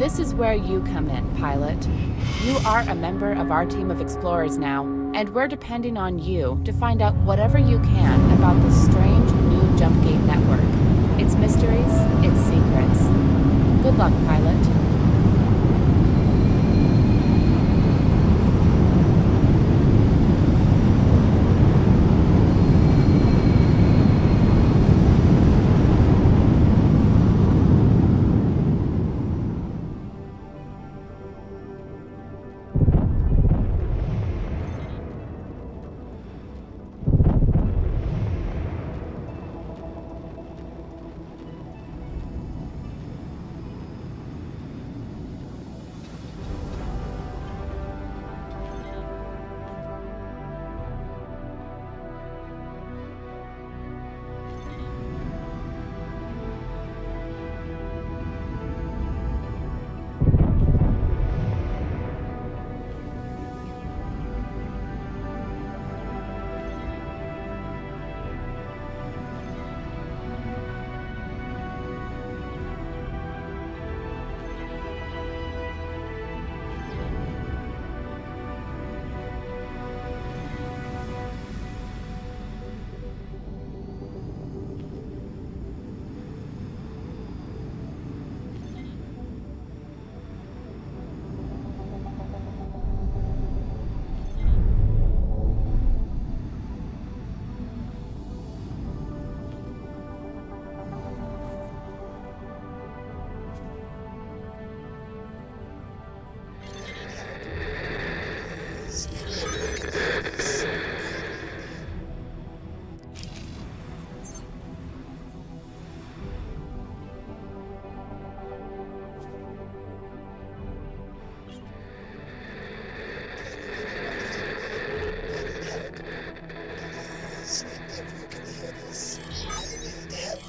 This is where you come in, pilot. You are a member of our team of explorers now, and we're depending on you to find out whatever you can about this strange new jump gate network. Its mysteries, its secrets. Good luck, pilot.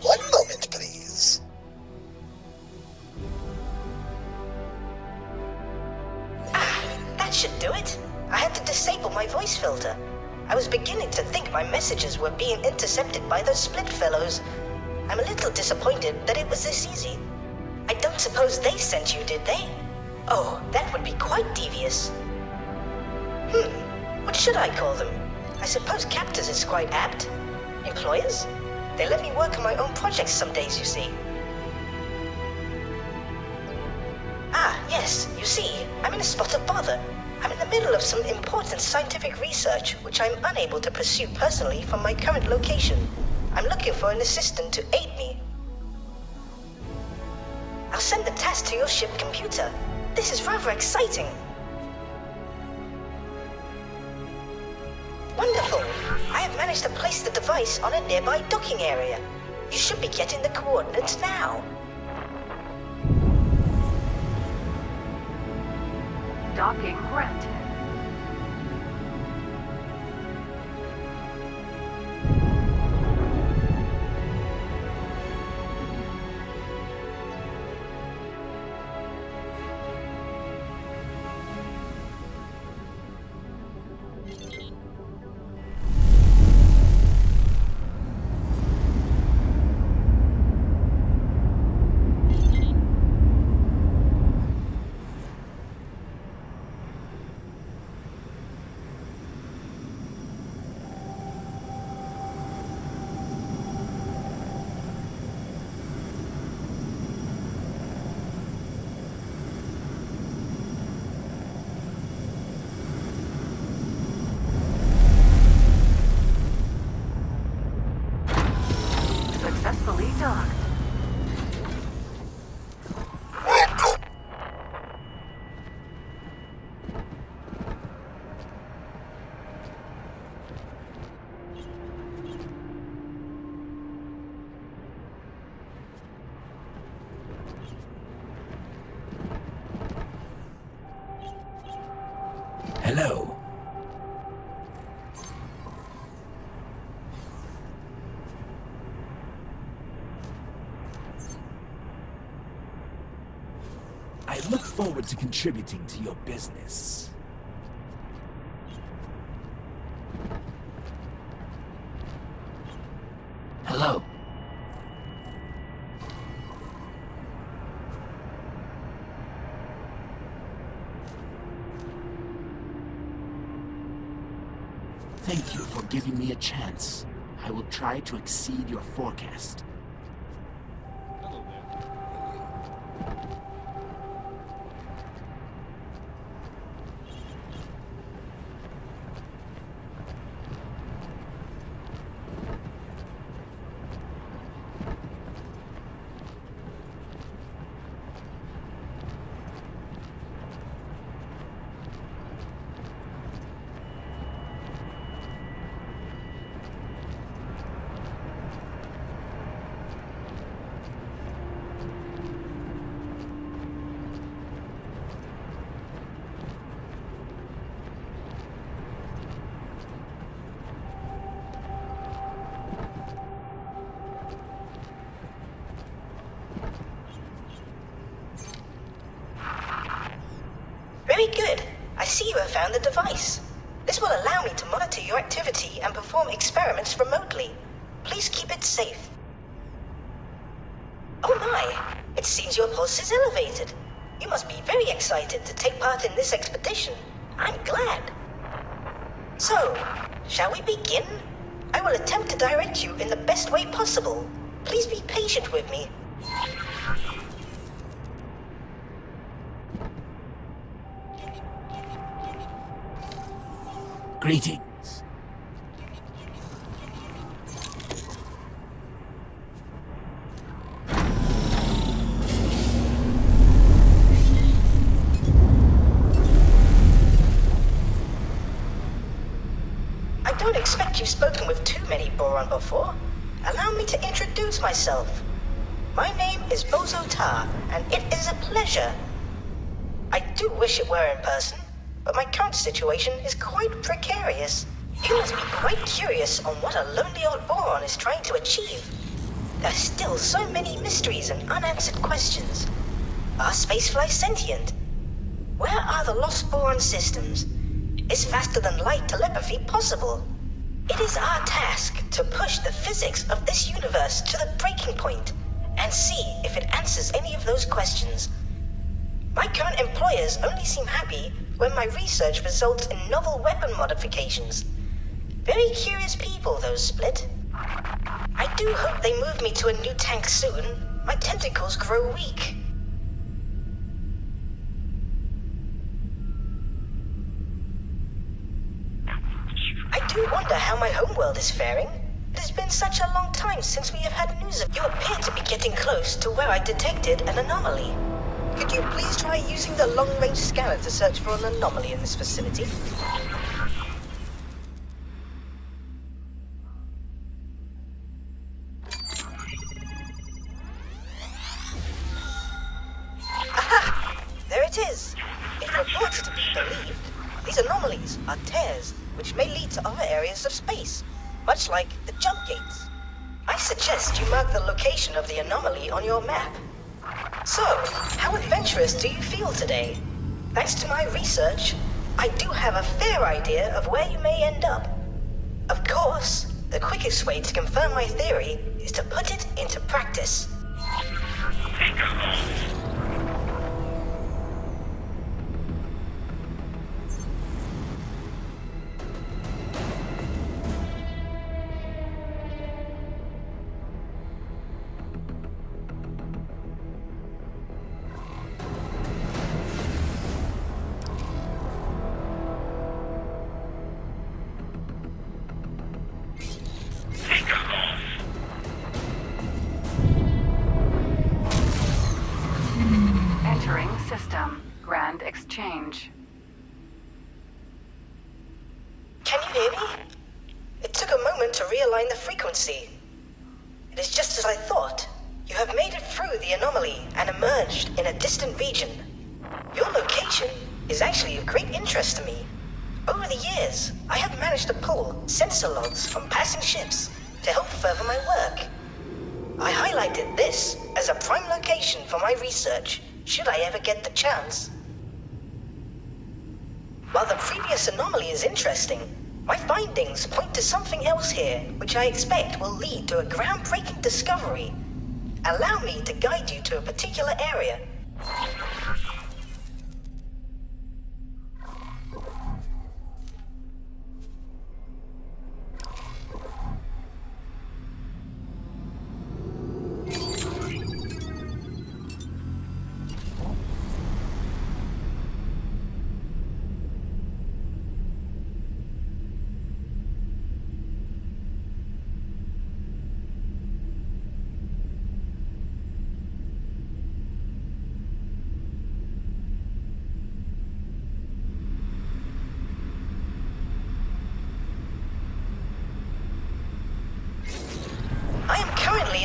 One moment, please. That should do it. I had to disable my voice filter. I was beginning to think my messages were being intercepted by those split fellows. I'm a little disappointed that it was this easy. I don't suppose they sent you, did they? Oh, that would be quite devious. What should I call them? I suppose captors is quite apt. Employers? They let me work on my own projects some days, you see. Yes, you see, I'm in a spot of bother. I'm in the middle of some important scientific research, which I'm unable to pursue personally from my current location. I'm looking for an assistant to aid me. I'll send the task to your ship computer. This is rather exciting. Wonderful! I have managed to place the device on a nearby docking area. You should be getting the coordinates now. Docking granted. Successfully docked. Hello. I look forward to contributing to your business. Hello. Thank you for giving me a chance. I will try to exceed your forecast. Very good. I see you have found the device. This will allow me to monitor your activity and perform experiments remotely. Please keep it safe. Oh my! It seems your pulse is elevated. You must be very excited to take part in this expedition. I'm glad. So, shall we begin? I will attempt to direct you in the best way possible. Please be patient with me. Greetings. I don't expect you've spoken with too many Boron before. Allow me to introduce myself. My name is Bozo Ta, and it is a pleasure. I do wish it were in person, but my current situation is quite precarious. You must be quite curious on what a lonely old Boron is trying to achieve. There's still so many mysteries and unanswered questions. Are spaceflies sentient? Where are the lost Boron systems? Is faster than light telepathy possible? It is our task to push the physics of this universe to the breaking point and see if it answers any of those questions. My current employers only seem happy when my research results in novel weapon modifications. Very curious people, those Split. I do hope they move me to a new tank soon. My tentacles grow weak. I do wonder how my homeworld is faring. It has been such a long time since we have had news of you. Appear to be getting close to where I detected an anomaly. Could you please try using the long-range scanner to search for an anomaly in this facility? Aha! There it is! If reports to be believed, these anomalies are tears which may lead to other areas of space, much like the jump gates. I suggest you mark the location of the anomaly on your map. So, how adventurous do you feel today? Thanks to my research, I do have a fair idea of where you may end up. Of course, the quickest way to confirm my theory is to put it into practice. Entering system. Grand exchange. Can you hear me? It took a moment to realign the frequency. It is just as I thought. You have made it through the anomaly and emerged in a distant region. Your location is actually of great interest to me. Over the years, I have managed to pull sensor logs from passing ships to help further my work. I highlighted this as a prime location for my research, should I ever get the chance. While the previous anomaly is interesting, my findings point to something else here, which I expect will lead to a groundbreaking discovery. Allow me to guide you to a particular area.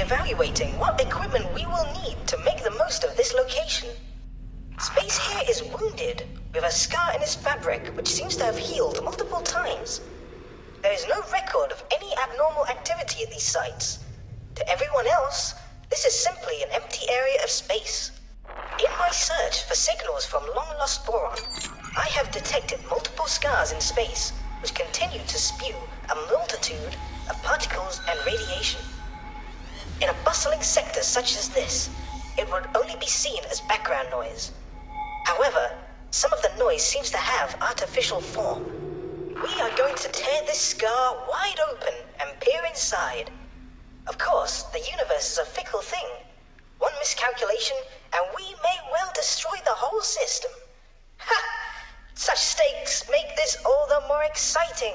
evaluating what equipment we will need to make the most of this location. Space here is wounded, with a scar in its fabric which seems to have healed multiple times. There is no record of any abnormal activity at these sites. To everyone else, this is simply an empty area of space. In my search for signals from long-lost boron, I have detected multiple scars in space which continue to spew a multitude of particles and radiation. In a bustling sector such as this, it would only be seen as background noise. However, some of the noise seems to have artificial form. We are going to tear this scar wide open and peer inside. Of course, the universe is a fickle thing. One miscalculation, and we may well destroy the whole system. Ha! Such stakes make this all the more exciting.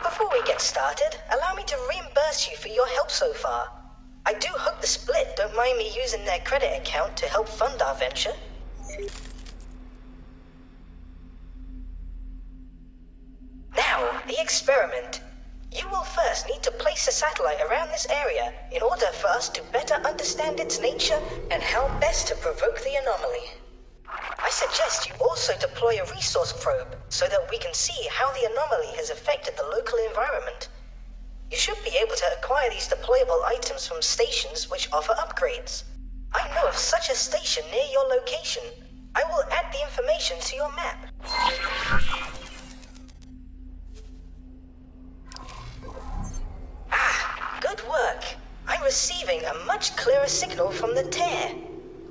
Before we get started, allow me to reimburse you for your help so far. I do hope the Split don't mind me using their credit account to help fund our venture. Now, the experiment. You will first need to place a satellite around this area in order for us to better understand its nature and how best to provoke the anomaly. I suggest you also deploy a resource probe so that we can see how the anomaly has affected the local environment. You should be able to acquire these deployable items from stations which offer upgrades. I know of such a station near your location. I will add the information to your map. Good work. I'm receiving a much clearer signal from the tear.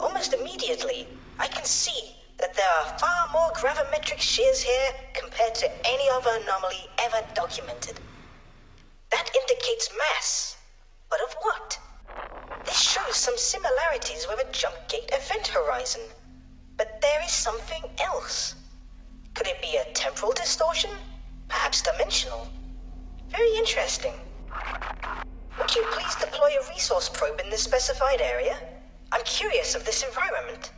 Almost immediately, I can see that there are far more gravimetric shears here compared to any other anomaly ever documented. That indicates mass. But of what? This shows some similarities with a jump gate event horizon. But there is something else. Could it be a temporal distortion? Perhaps dimensional? Very interesting. Would you please deploy a resource probe in this specified area? I'm curious of this environment.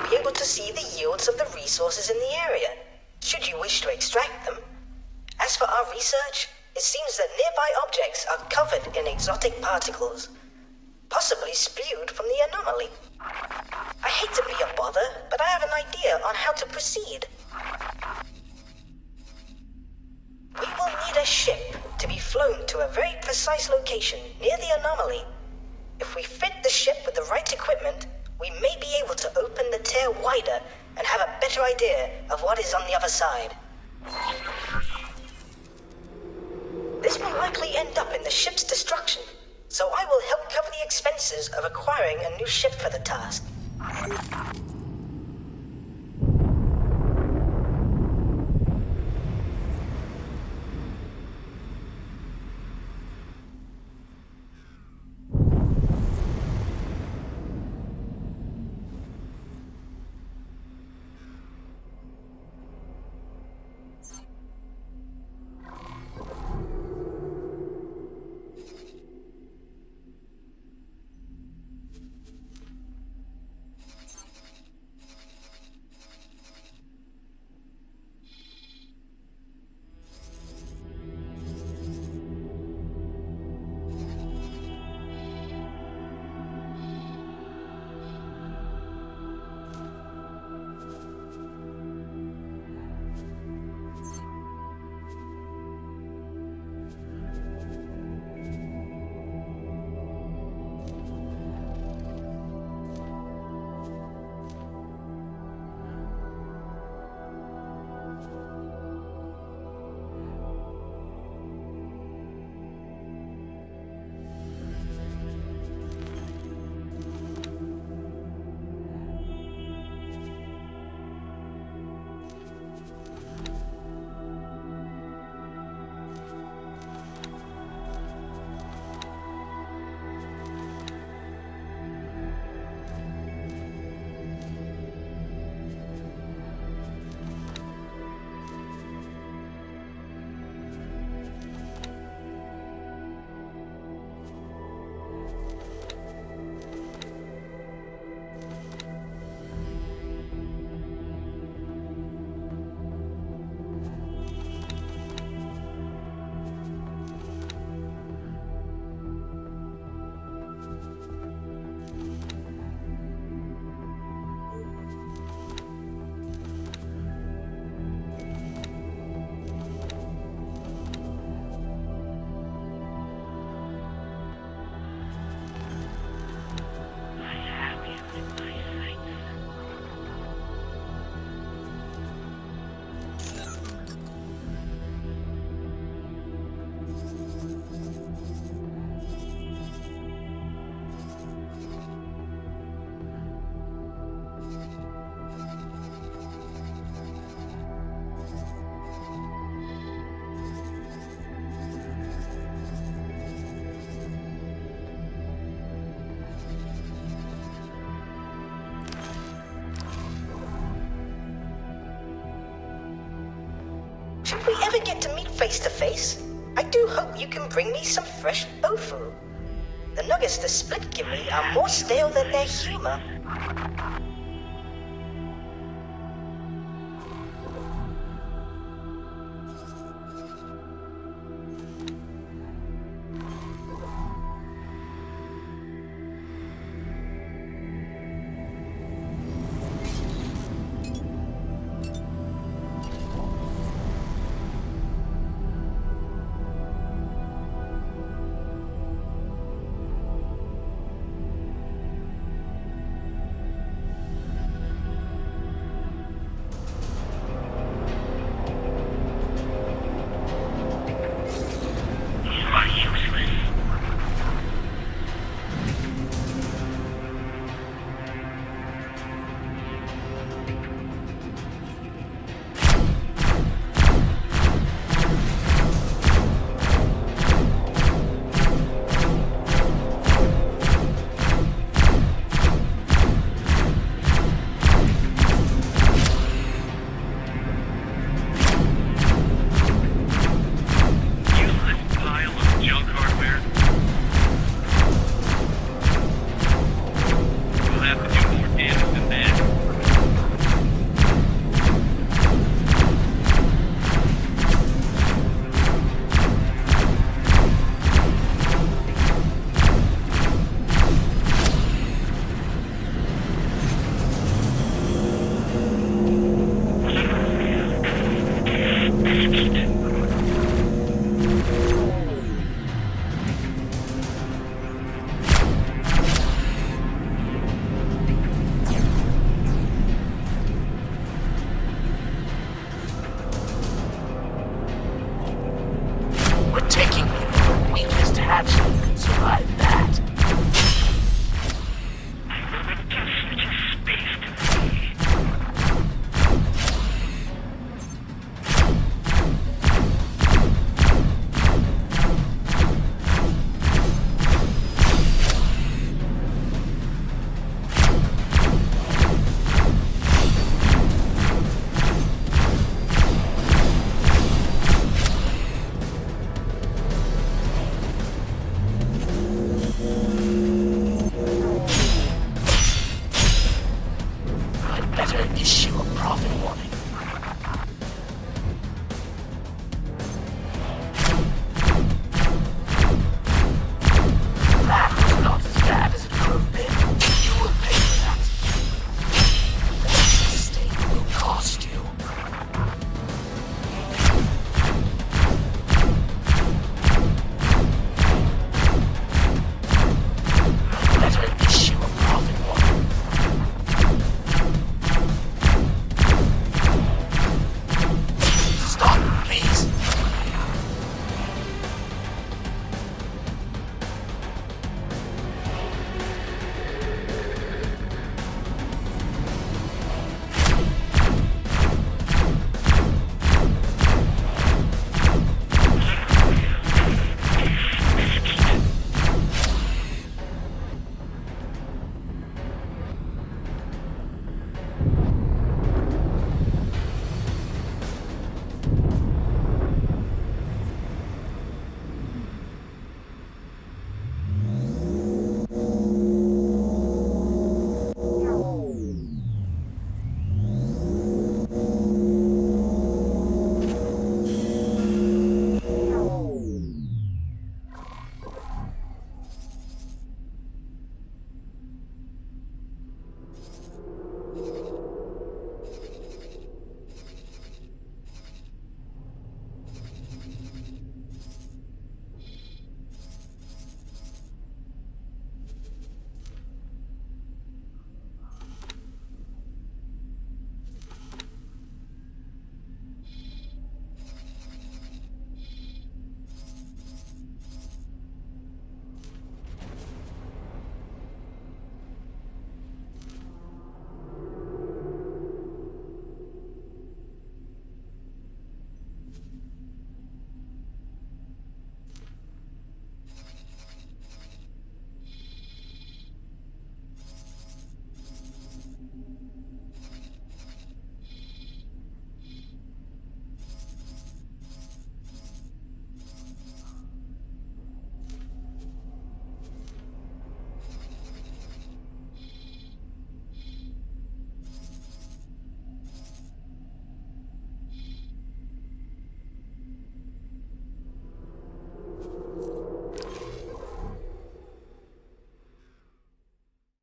Be able to see the yields of the resources in the area, should you wish to extract them. As for our research, it seems that nearby objects are covered in exotic particles, possibly spewed from the anomaly. I hate to be a bother, but I have an idea on how to proceed. We will need a ship to be flown to a very precise location near the anomaly. If we fit the ship with the right equipment, we may be able to open the tear wider and have a better idea of what is on the other side. This will likely end up in the ship's destruction, so I will help cover the expenses of acquiring a new ship for the task. never get to meet face to face, I do hope you can bring me some fresh tofu. The nuggets the split give me are more stale than their humor.